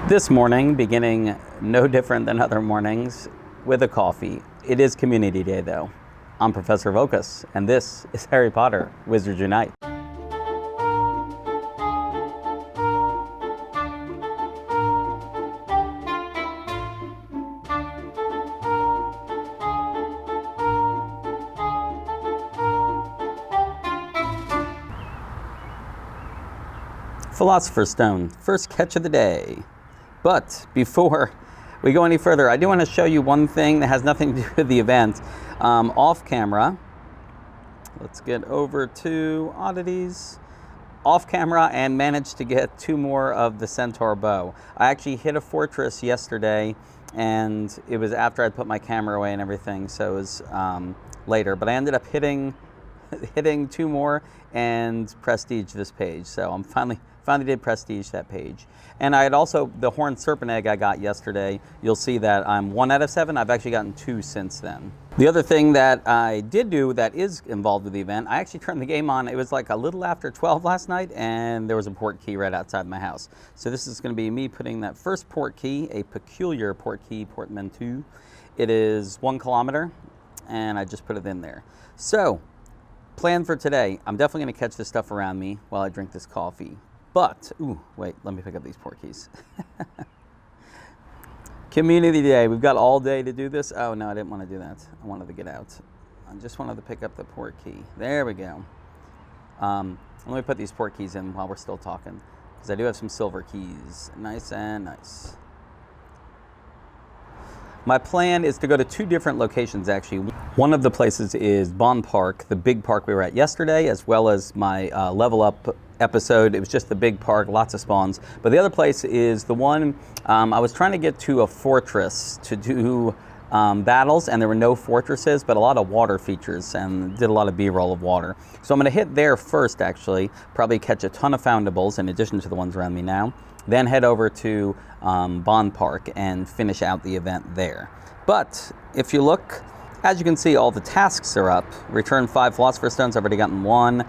This morning, beginning no different than other mornings, with a coffee. It is Community Day, though. I'm Professor Voqas, and this is Harry Potter Wizards Unite. Philosopher's Stone, first catch of the day. But before we go any further, I do want to show you one thing that has nothing to do with the event. Off camera, let's get over to oddities. Off camera, and managed to get 2 more of the Centaur bow. I actually hit a fortress yesterday, and it was after I'd put my camera away and everything, so it was later. But I ended up hitting 2 more and prestige this page. So I'm finally did prestige that page. And I had also, the horned serpent egg I got yesterday, you'll see that I'm 1 out of 7. I've actually gotten 2 since then. The other thing that I did do that is involved with the event, I actually turned the game on. It was like a little after 12 last night, and there was a port key right outside my house. So this is going to be me putting that first port key, a peculiar port key, portmanteau. It is 1 kilometer, and I just put it in there. So, plan for today. I'm definitely going to catch this stuff around me while I drink this coffee. But, ooh, wait, let me pick up these port keys. Community Day. We've got all day to do this. Oh, no, I didn't want to do that. I wanted to get out. I just wanted to pick up the port key. There we go. Let me put these port keys in while we're still talking, because I do have some silver keys. Nice and nice. My plan is to go to 2 different locations, actually. One of the places is Bond Park, the big park we were at yesterday, as well as my Level Up episode. It was just the big park, lots of spawns. But the other place is the one, I was trying to get to a fortress to do battles, and there were no fortresses, but a lot of water features, and did a lot of B-roll of water. So I'm going to hit there first, actually. Probably catch a ton of foundables, in addition to the ones around me now. Then head over to Bond Park and finish out the event there. But if you look, as you can see, all the tasks are up. Return 5 Philosopher's Stones. I've already gotten 1.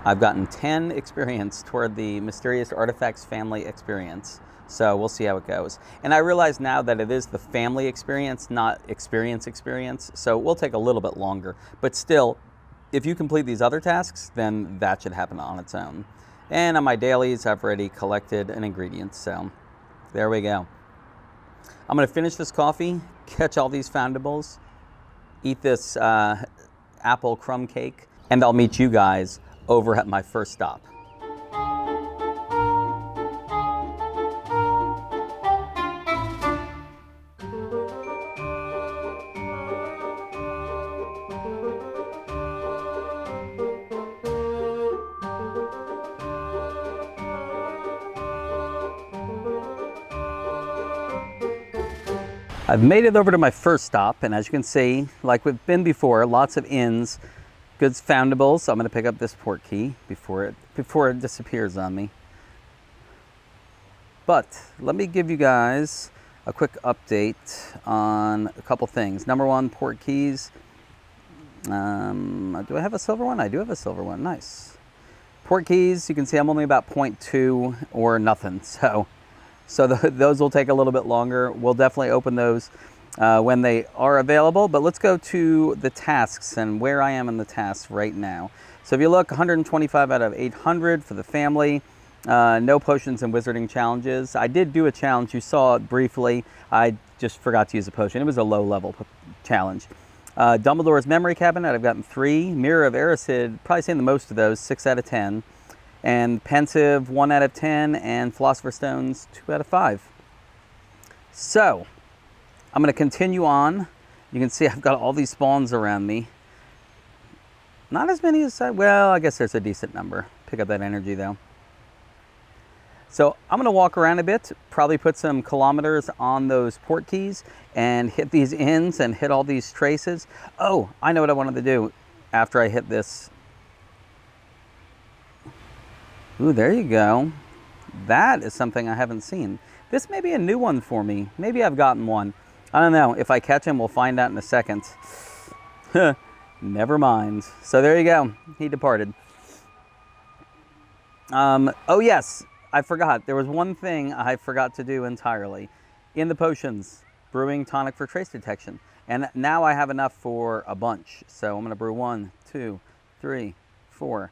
I've gotten 10 experience toward the Mysterious Artifacts family experience. So we'll see how it goes. And I realize now that it is the family experience, not experience. So it will take a little bit longer. But still, if you complete these other tasks, then that should happen on its own. And on my dailies, I've already collected an ingredient, so there we go. I'm going to finish this coffee, catch all these foundables, eat this apple crumb cake, and I'll meet you guys over at my first stop. I've made it over to my first stop, and as you can see, like we've been before, lots of inns, good foundables. So I'm going to pick up this port key before it disappears on me. But let me give you guys a quick update on a couple things. Number 1, port keys. Do I have a silver one? I do have a silver one. Nice. Port keys, you can see I'm only about 0.2 or nothing. So those will take a little bit longer. We'll definitely open those when they are available. But let's go to the tasks and where I am in the tasks right now. So if you look, 125 out of 800 for the family. No potions and wizarding challenges. I did do a challenge. You saw it briefly. I just forgot to use a potion. It was a low-level challenge. Dumbledore's Memory Cabinet, I've gotten 3. Mirror of Erised, probably seen the most of those, 6 out of 10. And Pensive, 1 out of 10, and Philosopher's Stones, 2 out of 5. So, I'm going to continue on. You can see I've got all these spawns around me. Not as many as well, I guess there's a decent number. Pick up that energy, though. So, I'm going to walk around a bit, probably put some kilometers on those port keys, and hit these inns and hit all these traces. Oh, I know what I wanted to do after I hit this. Ooh, there you go. That is something I haven't seen. This may be a new one for me. Maybe I've gotten one. I don't know. If I catch him, we'll find out in a second. Never mind. So there you go. He departed. Oh yes, I forgot. There was one thing I forgot to do entirely. In the potions, brewing tonic for trace detection. And now I have enough for a bunch. So I'm going to brew 1, 2, 3, 4.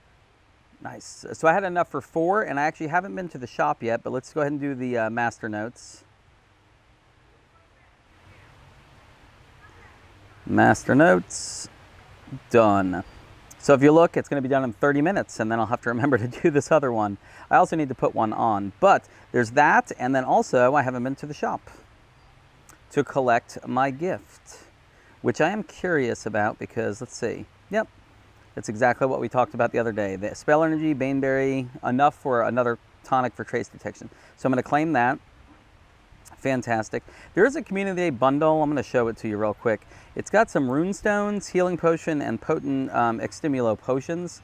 Nice. So I had enough for 4, and I actually haven't been to the shop yet, but let's go ahead and do the master notes. Master notes, done. So if you look, it's going to be done in 30 minutes, and then I'll have to remember to do this other one. I also need to put one on, but there's that, and then also I haven't been to the shop to collect my gift, which I am curious about because, let's see, yep, that's exactly what we talked about the other day. The Spell Energy, Baneberry, enough for another tonic for trace detection. So I'm going to claim that. Fantastic. There is a Community Day bundle. I'm going to show it to you real quick. It's got some rune stones, healing potion, and potent extimulo potions.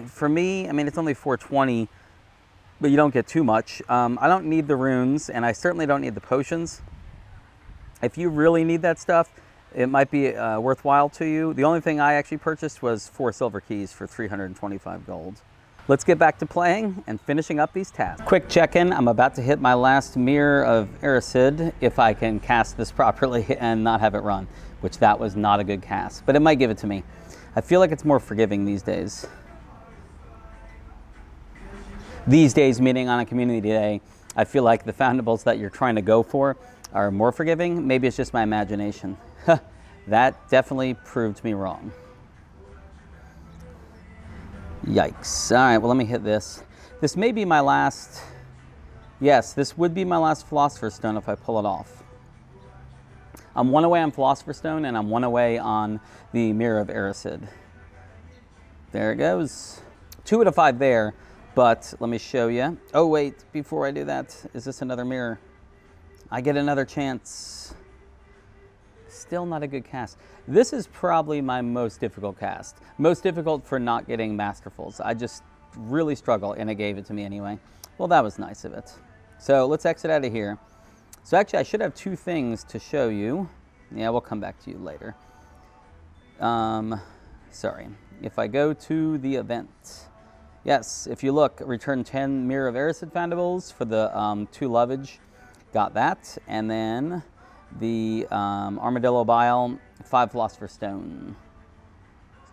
For me, I mean, it's only $4.20, but you don't get too much. I don't need the runes, and I certainly don't need the potions. If you really need that stuff, it might be worthwhile to you. The only thing I actually purchased was 4 silver keys for 325 gold. Let's get back to playing and finishing up these tasks. Quick check-in. I'm about to hit my last Mirror of Erised if I can cast this properly and not have it run, which that was not a good cast, but it might give it to me. I feel like it's more forgiving these days. These days, meaning on a Community Day, I feel like the foundables that you're trying to go for are more forgiving. Maybe it's just my imagination. That definitely proved me wrong. Yikes. All right, well, let me hit this. This may be my last, yes, this would be my last Philosopher's Stone if I pull it off. I'm 1 away on Philosopher's Stone, and I'm 1 away on the Mirror of Erised. There it goes. 2 out of 5 there, but let me show you. Oh, wait, before I do that, is this another mirror? I get another chance. Still not a good cast. This is probably my most difficult cast. Most difficult for not getting masterfuls. I just really struggle, and it gave it to me anyway. Well, that was nice of it. So let's exit out of here. So actually, I should have 2 things to show you. Yeah, we'll come back to you later. Sorry. If I go to the event, yes, if you look, return 10 Mirror of Erised foundables for the 2 lovage. Got that, and then the Armadillo Bile, 5 Philosopher's Stone.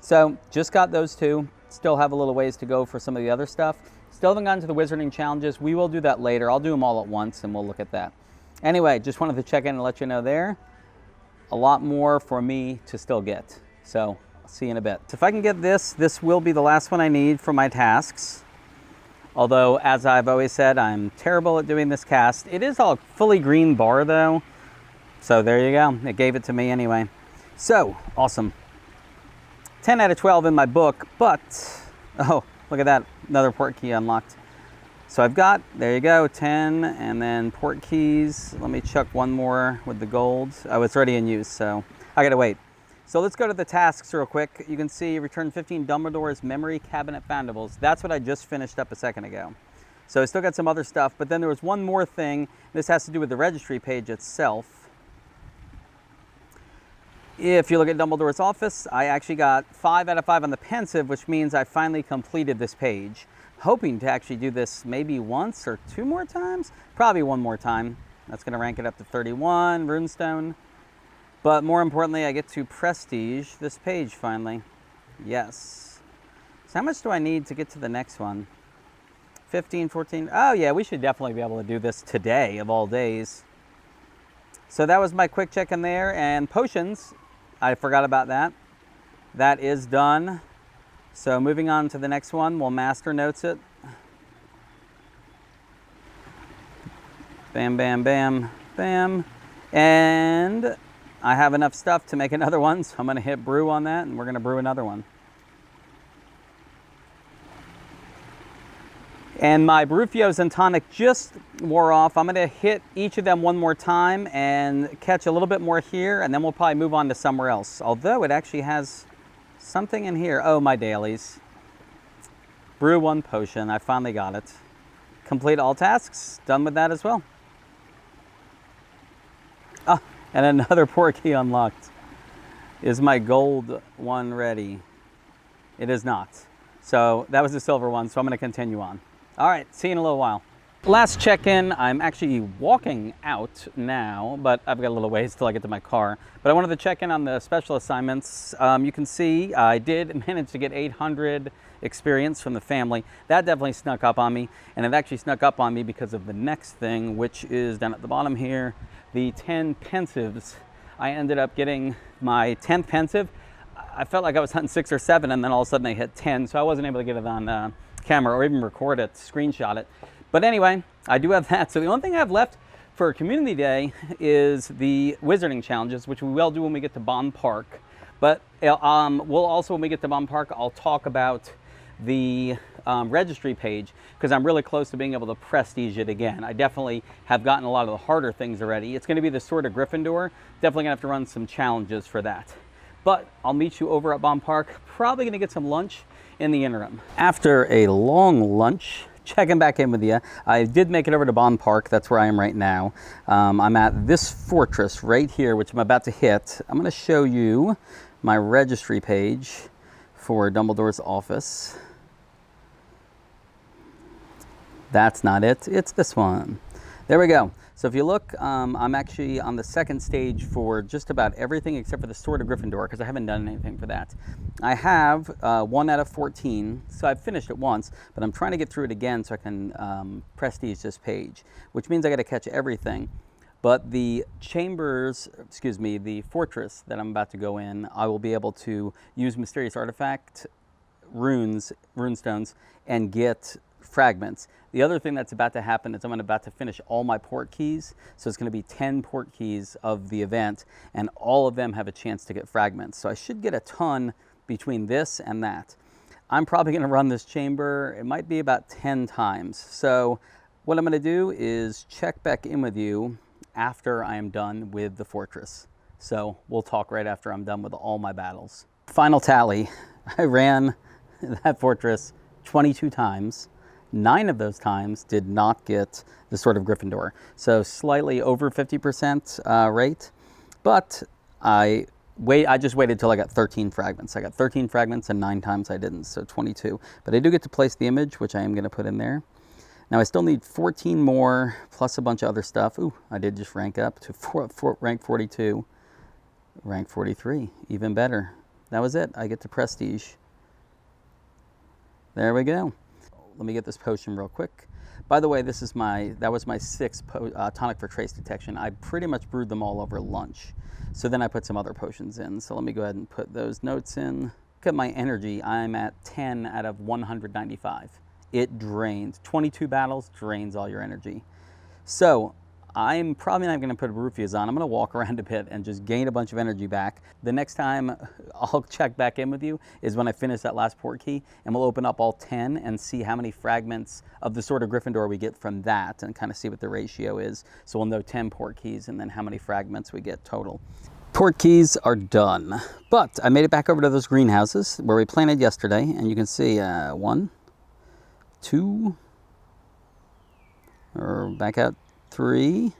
So just got those 2. Still have a little ways to go for some of the other stuff. Still haven't gotten to the Wizarding challenges. We will do that later. I'll do them all at once and we'll look at that. Anyway, just wanted to check in and let you know there. A lot more for me to still get. So I'll see you in a bit. If I can get this, this will be the last one I need for my tasks. Although, as I've always said, I'm terrible at doing this cast. It is a fully green bar though. So there you go. It gave it to me anyway. So, awesome. 10 out of 12 in my book, but, oh, look at that. Another port key unlocked. So I've got, there you go, 10, and then port keys. Let me chuck one more with the gold. Oh, it's already in use, so I gotta wait. So let's go to the tasks real quick. You can see return 15 Dumbledore's Memory Cabinet Foundables. That's what I just finished up a second ago. So I still got some other stuff, but then there was one more thing. This has to do with the registry page itself. If you look at Dumbledore's office, I actually got 5 out of 5 on the pensive, which means I finally completed this page. Hoping to actually do this maybe once or 2 more times. Probably 1 more time. That's going to rank it up to 31, runestone. But more importantly, I get to prestige this page finally. Yes. So how much do I need to get to the next one? 15, 14. Oh yeah, we should definitely be able to do this today of all days. So that was my quick check in there. And potions, I forgot about that. That is done. So moving on to the next one, we'll master notes it. Bam, bam, bam, bam. And I have enough stuff to make another one, so I'm going to hit brew on that, and we're going to brew another one. And my Barufios and tonic just wore off. I'm going to hit each of them 1 more time and catch a little bit more here, and then we'll probably move on to somewhere else. Although it actually has something in here. Oh, my dailies. Brew 1 potion. I finally got it. Complete all tasks. Done with that as well. Ah, and another port key unlocked. Is my gold one ready? It is not. So that was the silver one, so I'm going to continue on. All right, see you in a little while. Last check-in, I'm actually walking out now, but I've got a little ways till I get to my car. But I wanted to check in on the special assignments. You can see I did manage to get 800 experience from the family. That definitely snuck up on me, and it actually snuck up on me because of the next thing, which is down at the bottom here, the 10 pensives. I ended up getting my 10th pensive. I felt like I was hunting 6 or 7, and then all of a sudden I hit 10, so I wasn't able to get it on camera or even record it, screenshot it. But anyway, I do have that. So the only thing I have left for Community Day is the wizarding challenges, which we will do when we get to Bond Park. But we'll also, when we get to Bond Park, I'll talk about the registry page, because I'm really close to being able to prestige it again. I definitely have gotten a lot of the harder things already. It's going to be the Sword of Gryffindor. Definitely going to have to run some challenges for that. But I'll meet you over at Bond Park. Probably going to get some lunch in the interim. After a long lunch, checking back in with you, I did make it over to Bond Park. That's where I am right now. I'm at this fortress right here, which I'm about to hit. I'm going to show you my registry page for Dumbledore's office. That's not it. It's this one. There we go. So if you look, I'm actually on the second stage for just about everything except for the Sword of Gryffindor, because I haven't done anything for that. I have 1 out of 14, so I've finished it once, but I'm trying to get through it again so I can prestige this page, which means I got to catch everything. But the the fortress that I'm about to go in, I will be able to use mysterious artifact runestones, and get fragments. The other thing that's about to happen is I'm about to finish all my port keys. So it's going to be 10 port keys of the event, and all of them have a chance to get fragments. So I should get a ton between this and that. I'm probably going to run this chamber, it might be about 10 times. So what I'm going to do is check back in with you after I am done with the fortress. So we'll talk right after I'm done with all my battles. Final tally, I ran that fortress 22 times. 9 of those times did not get the Sword of Gryffindor. So slightly over 50% rate, but I just waited till I got 13 fragments. I got 13 fragments and 9 times I didn't, so 22. But I do get to place the image, which I am going to put in there. Now I still need 14 more, plus a bunch of other stuff. Ooh, I did just rank up to rank 42, rank 43, even better. That was it. I get to prestige. There we go. Let me get this potion real quick. By the way, that was my 6th tonic for trace detection. I pretty much brewed them all over lunch. So then I put some other potions in. So let me go ahead and put those notes in. Look at my energy. I'm at 10 out of 195. It drains. 22 battles drains all your energy. So I'm probably not going to put Rufias on. I'm going to walk around a bit and just gain a bunch of energy back. The next time I'll check back in with you is when I finish that last port key, and we'll open up all 10 and see how many fragments of the Sword of Gryffindor we get from that, and kind of see what the ratio is. So we'll know 10 port keys and then how many fragments we get total. Port keys are done, but I made it back over to those greenhouses where we planted yesterday, and you can see 1, 2, or back out 3. I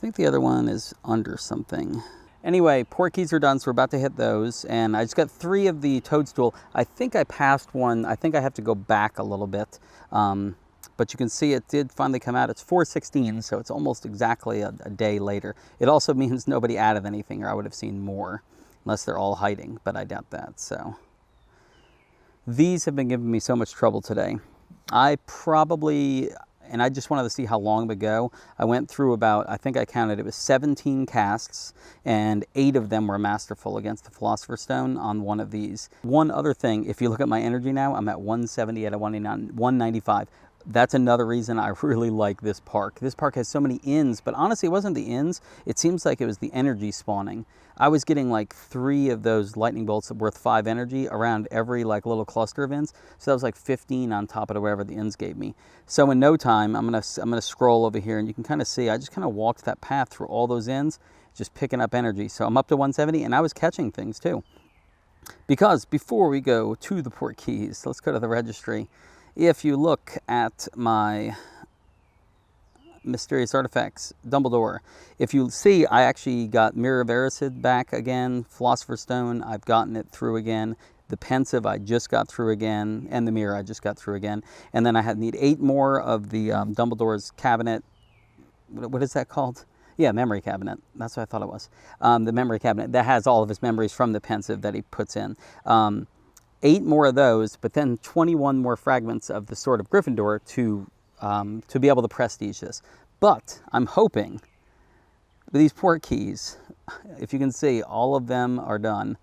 think the other one is under something. Anyway, port keys are done, so we're about to hit those. And I just got 3 of the toadstool. I think I passed one. I think I have to go back a little bit. But you can see it did finally come out. It's 4:16, so it's almost exactly a day later. It also means nobody added anything, or I would have seen more, unless they're all hiding, but I doubt that. So these have been giving me so much trouble today. And I just wanted to see how long it would go. I went through about, I think I counted, it was 17 casts, and 8 of them were masterful against the Philosopher's Stone on one of these. One other thing, if you look at my energy now, I'm at 170 out of 195. That's another reason I really like this park. This park has so many inns, but honestly, it wasn't the inns. It seems like it was the energy spawning. I was getting like 3 of those lightning bolts worth 5 energy around every like little cluster of inns. So that was like 15 on top of whatever the inns gave me. So in no time, I'm gonna scroll over here, and you can kind of see, I just kind of walked that path through all those inns, just picking up energy. So I'm up to 170, and I was catching things too. Because before we go to the port keys, let's go to the registry. If you look at my mysterious artifacts, Dumbledore, if you see, I actually got Mirror of Erised back again, Philosopher's Stone, I've gotten it through again. The pensive I just got through again, and the mirror I just got through again. And then I need 8 more of the Dumbledore's cabinet. What is that called? Yeah, memory cabinet. That's what I thought it was. The memory cabinet that has all of his memories from the pensive that he puts in. 8 more of those, but then 21 more fragments of the Sword of Gryffindor to be able to prestige this. But I'm hoping these port keys, if you can see, all of them are done.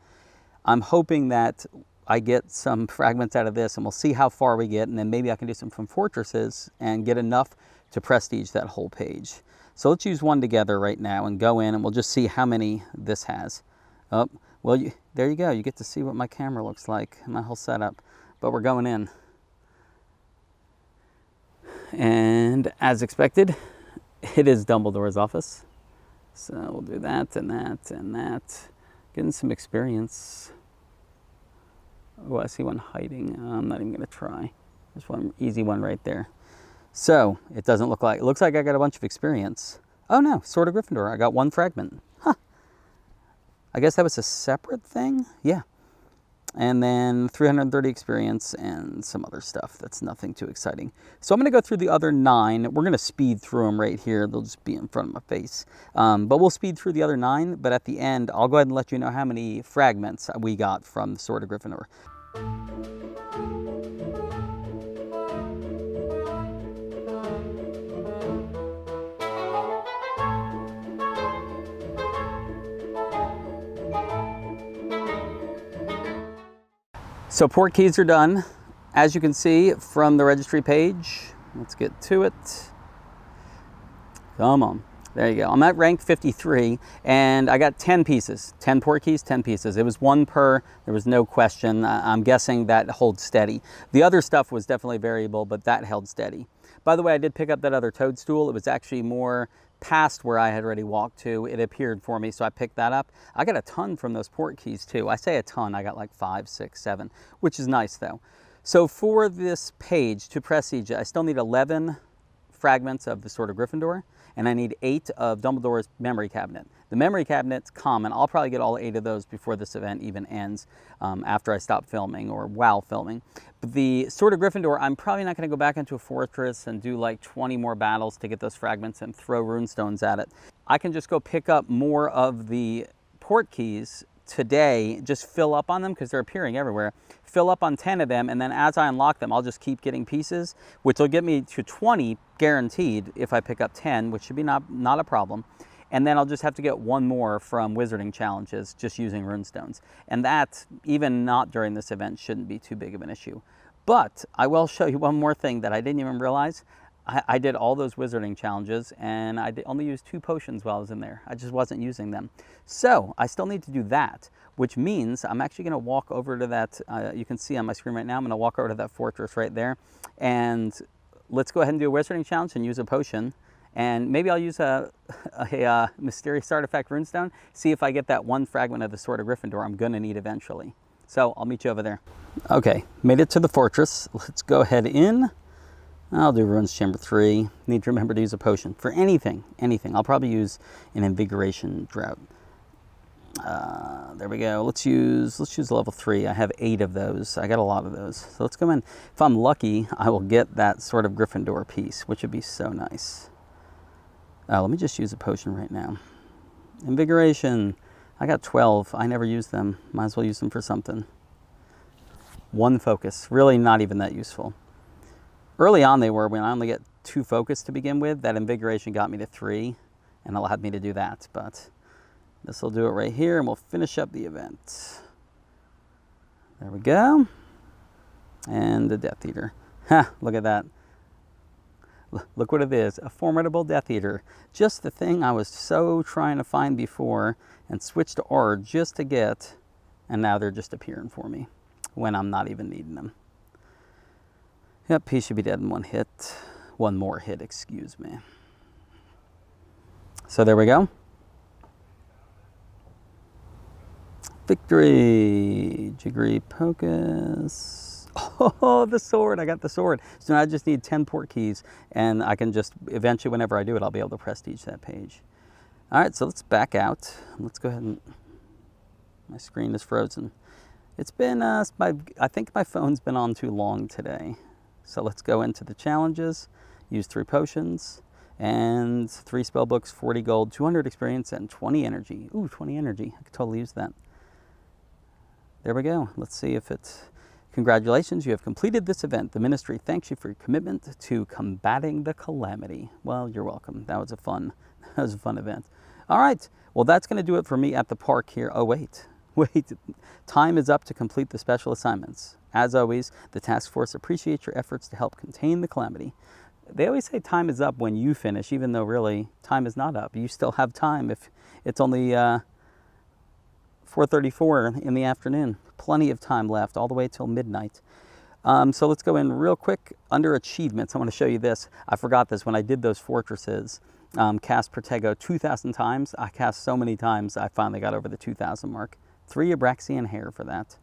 I'm hoping that I get some fragments out of this, and we'll see how far we get, and then maybe I can do some from fortresses and get enough to prestige that whole page. So let's use one together right now and go in, and we'll just see how many this has. Oh, well, there you go. You get to see what my camera looks like, my whole setup. But we're going in. And as expected, it is Dumbledore's office. So we'll do that and that and that. Getting some experience. Oh, I see one hiding. I'm not even going to try. There's one easy one right there. So it doesn't look like, it looks like I got a bunch of experience. Oh no, Sword of Gryffindor. I got 1 fragment. Huh. I guess that was a separate thing? Yeah. And then 330 experience and some other stuff. That's nothing too exciting. So I'm going to go through the other 9. We're going to speed through them right here. They'll just be in front of my face. But we'll speed through the other 9. But at the end, I'll go ahead and let you know how many fragments we got from the Sword of Gryffindor. So port keys are done, as you can see from the registry page. Let's get to it. Come on. There you go. I'm at rank 53, and I got 10 pieces. 10 port keys, 10 pieces. It was 1 per. There was no question. I'm guessing that holds steady. The other stuff was definitely variable, but that held steady. By the way, I did pick up that other toadstool. It was actually more past where I had already walked to. It appeared for me, so I picked that up. I got a ton from those port keys too. I say a ton, I got like 5, 6, 7, which is nice though. So for this page to prestige, I still need 11 fragments of the Sword of Gryffindor, and I need 8 of Dumbledore's memory cabinet. The memory cabinet's common. I'll probably get all 8 of those before this event even ends, after I stop filming or while filming. But the Sword of Gryffindor, I'm probably not going to go back into a fortress and do like 20 more battles to get those fragments and throw runestones at it. I can just go pick up more of the port keys today, just fill up on them because they're appearing everywhere. Fill up on 10 of them, and then as I unlock them, I'll just keep getting pieces, which will get me to 20 guaranteed if I pick up 10, which should be not a problem. And then I'll just have to get 1 more from wizarding challenges just using runestones. And that, even not during this event, shouldn't be too big of an issue. But I will show you one more thing that I didn't even realize. I did all those wizarding challenges, and I only used 2 potions while I was in there. I just wasn't using them. So I still need to do that, which means I'm actually going to walk over to that, you can see on my screen right now, I'm going to walk over to that fortress right there. And let's go ahead and do a wizarding challenge and use a potion. And maybe I'll use a mysterious artifact runestone, see if I get that 1 fragment of the Sword of Gryffindor I'm going to need eventually. So I'll meet you over there. Okay, made it to the fortress. Let's go ahead in. I'll do Runes Chamber 3. Need to remember to use a potion for anything. I'll probably use an Invigoration Drought. There we go. Let's use level 3. I have 8 of those. I got a lot of those. So let's go in. If I'm lucky, I will get that Sword of Gryffindor piece, which would be so nice. Let me just use a potion right now. Invigoration. I got 12. I never use them. Might as well use them for something. 1 focus. Really not even that useful. Early on they were. When I only get 2 focus to begin with, that Invigoration got me to 3 and allowed me to do that. But this will do it right here, and we'll finish up the event. There we go. And the Death Eater. Ha, look at that. Look what it is, a formidable Death Eater. Just the thing I was so trying to find before and switched to R just to get, and now they're just appearing for me when I'm not even needing them. Yep, he should be dead in 1 hit. 1 more hit, excuse me. So there we go. Victory! Jiggery Pocus. Oh, the sword! I got the sword. So now I just need 10 port keys, and I can just, eventually, whenever I do it, I'll be able to prestige that page. All right, so let's back out. Let's go ahead and, my screen is frozen. It's been, I think my phone's been on too long today. So let's go into the challenges. Use 3 potions and 3 spell books, 40 gold, 200 experience, and 20 energy. Ooh, 20 energy. I could totally use that. There we go. Let's see if it's... Congratulations, you have completed this event. The ministry thanks you for your commitment to combating the calamity. Well, you're welcome. That was a fun event. All right. Well, that's going to do it for me at the park here. Oh, wait. Time is up to complete the special assignments. As always, the task force appreciates your efforts to help contain the calamity. They always say time is up when you finish, even though really time is not up. You still have time if it's only 4:34 in the afternoon. Plenty of time left, all the way till midnight. So let's go in real quick under achievements. I want to show you this. I forgot this when I did those fortresses. Cast Protego 2,000 times. I cast so many times, I finally got over the 2,000 mark. 3 Abraxian hair for that.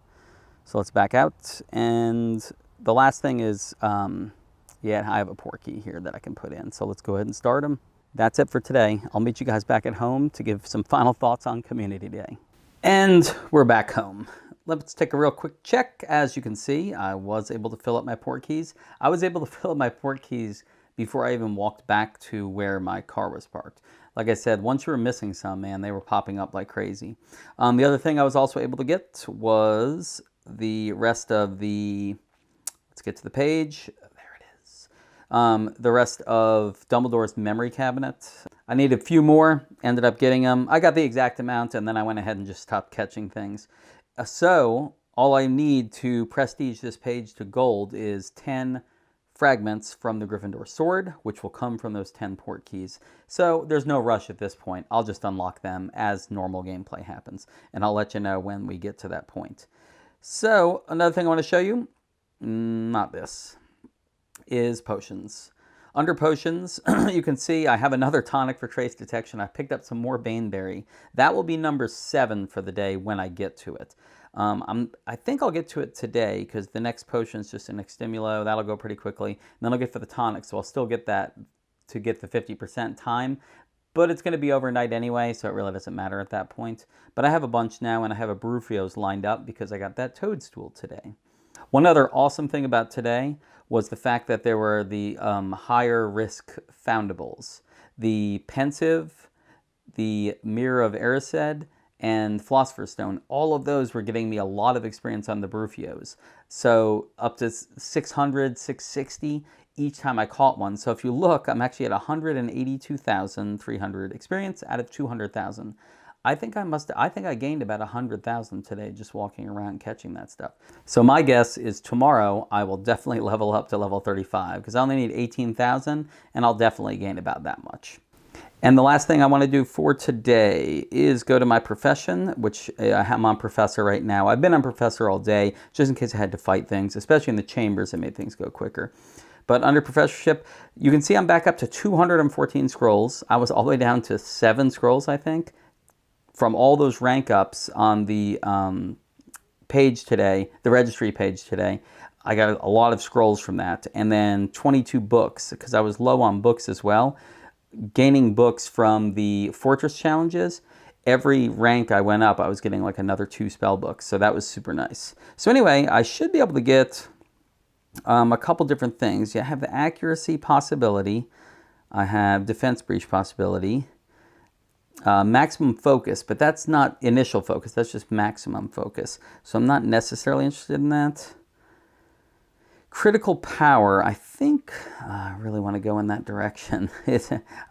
So let's back out. And the last thing is, yeah, I have a portkey here that I can put in. So let's go ahead and start them. That's it for today. I'll meet you guys back at home to give some final thoughts on Community Day. And we're back home. Let's take a real quick check. As you can see, I was able to fill up my portkeys. I was able to fill up my portkeys before I even walked back to where my car was parked. Like I said, once you were missing some, man, they were popping up like crazy. The other thing I was also able to get was the rest of the, let's get to the page. There it is. The rest of Dumbledore's memory cabinet. I needed a few more, ended up getting them. I got the exact amount, and then I went ahead and just stopped catching things. So all I need to prestige this page to gold is 10 fragments from the Gryffindor sword, which will come from those 10 portkeys. So there's no rush at this point. I'll just unlock them as normal gameplay happens, and I'll let you know when we get to that point. So another thing I want to show you, not this, is potions. Under potions, you can see I have another tonic for trace detection. I picked up some more Baneberry. That will be number 7 for the day when I get to it. I think I'll get to it today because the next potion is just an Extimulo. That'll go pretty quickly. And then I'll get for the tonic, so I'll still get that to get the 50% time. But it's going to be overnight anyway, so it really doesn't matter at that point. But I have a bunch now, and I have a Brufio's lined up because I got that toadstool today. One other awesome thing about today was the fact that there were the higher risk foundables. The Pensive, the Mirror of Erised, and Philosopher's Stone. All of those were getting me a lot of experience on the Brufios. So up to 600, 660 each time I caught one. So if you look, I'm actually at 182,300 experience out of 200,000. I think I gained about 100,000 today just walking around catching that stuff. So my guess is tomorrow I will definitely level up to level 35 because I only need 18,000 and I'll definitely gain about that much. And the last thing I want to do for today is go to my profession, which I'm on Professor right now. I've been on Professor all day just in case I had to fight things, especially in the chambers. It made things go quicker. But under Professorship, you can see I'm back up to 214 scrolls. I was all the way down to 7 scrolls, I think, from all those rank ups on the page today, the registry page today. I got a lot of scrolls from that. And then 22 books, because I was low on books as well. Gaining books from the Fortress challenges. Every rank I went up, I was getting like another 2 spell books. So that was super nice. So anyway, I should be able to get a couple different things. I have the accuracy possibility. I have defense breach possibility. Maximum focus, but that's not initial focus. That's just maximum focus. So I'm not necessarily interested in that. Critical power, I think I really want to go in that direction.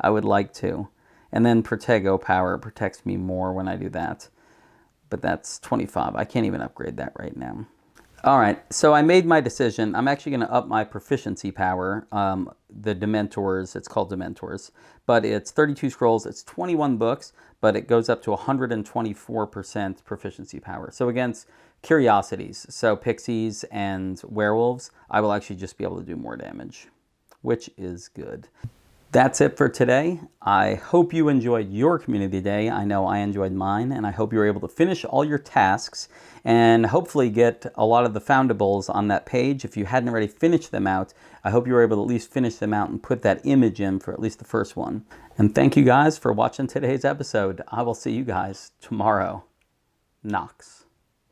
I would like to. And then Protego power protects me more when I do that. But that's 25. I can't even upgrade that right now. All right, so I made my decision. I'm actually going to up my proficiency power. The Dementors, it's called Dementors. But it's 32 scrolls, it's 21 books, but it goes up to 124% proficiency power. So against curiosities, so pixies and werewolves, I will actually just be able to do more damage, which is good. That's it for today. I hope you enjoyed your community day. I know I enjoyed mine, and I hope you were able to finish all your tasks and hopefully get a lot of the foundables on that page. If you hadn't already finished them out, I hope you were able to at least finish them out and put that image in for at least the first one. And thank you guys for watching today's episode. I will see you guys tomorrow. Nox.